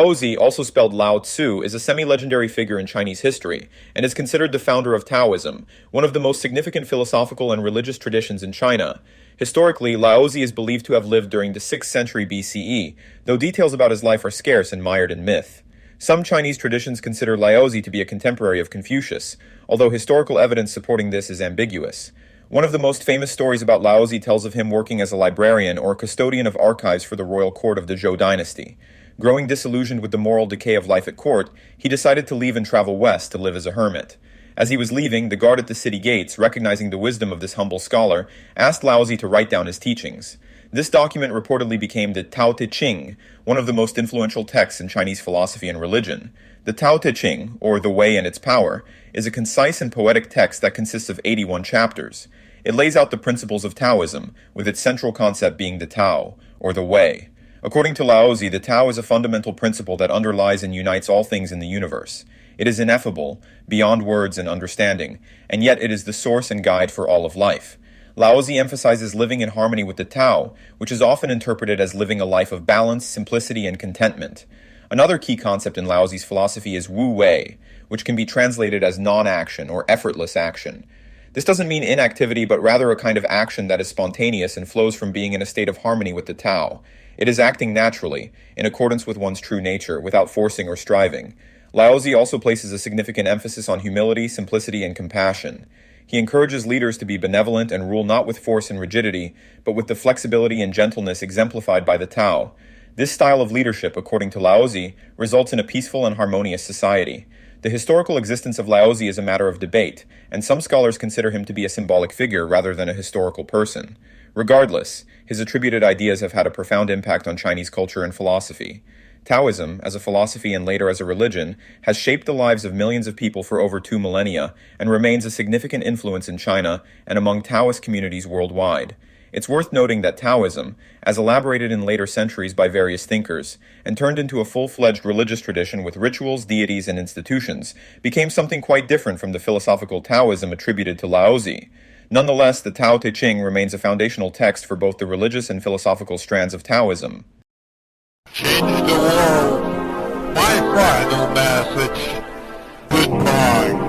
Laozi, also spelled Lao Tzu, is a semi-legendary figure in Chinese history, and is considered the founder of Taoism, one of the most significant philosophical and religious traditions in China. Historically, Laozi is believed to have lived during the 6th century BCE, though details about his life are scarce and mired in myth. Some Chinese traditions consider Laozi to be a contemporary of Confucius, although historical evidence supporting this is ambiguous. One of the most famous stories about Laozi tells of him working as a librarian or custodian of archives for the royal court of the Zhou dynasty. Growing disillusioned with the moral decay of life at court, he decided to leave and travel west to live as a hermit. As he was leaving, the guard at the city gates, recognizing the wisdom of this humble scholar, asked Laozi to write down his teachings. This document reportedly became the Tao Te Ching, one of the most influential texts in Chinese philosophy and religion. The Tao Te Ching, or The Way and Its Power, is a concise and poetic text that consists of 81 chapters. It lays out the principles of Taoism, with its central concept being the Tao, or the Way. According to Laozi, the Tao is a fundamental principle that underlies and unites all things in the universe. It is ineffable, beyond words and understanding, and yet it is the source and guide for all of life. Laozi emphasizes living in harmony with the Tao, which is often interpreted as living a life of balance, simplicity, and contentment. Another key concept in Laozi's philosophy is Wu Wei, which can be translated as non-action or effortless action. This doesn't mean inactivity, but rather a kind of action that is spontaneous and flows from being in a state of harmony with the Tao. It is acting naturally, in accordance with one's true nature, without forcing or striving. Laozi also places a significant emphasis on humility, simplicity, and compassion. He encourages leaders to be benevolent and rule not with force and rigidity, but with the flexibility and gentleness exemplified by the Tao. This style of leadership, according to Laozi, results in a peaceful and harmonious society. The historical existence of Laozi is a matter of debate, and some scholars consider him to be a symbolic figure rather than a historical person. Regardless, his attributed ideas have had a profound impact on Chinese culture and philosophy. Taoism, as a philosophy and later as a religion, has shaped the lives of millions of people for over 2 millennia and remains a significant influence in China and among Taoist communities worldwide. It's worth noting that Taoism, as elaborated in later centuries by various thinkers, and turned into a full-fledged religious tradition with rituals, deities, and institutions, became something quite different from the philosophical Taoism attributed to Laozi. Nonetheless, the Tao Te Ching remains a foundational text for both the religious and philosophical strands of Taoism. Change the world. My final message. Goodbye.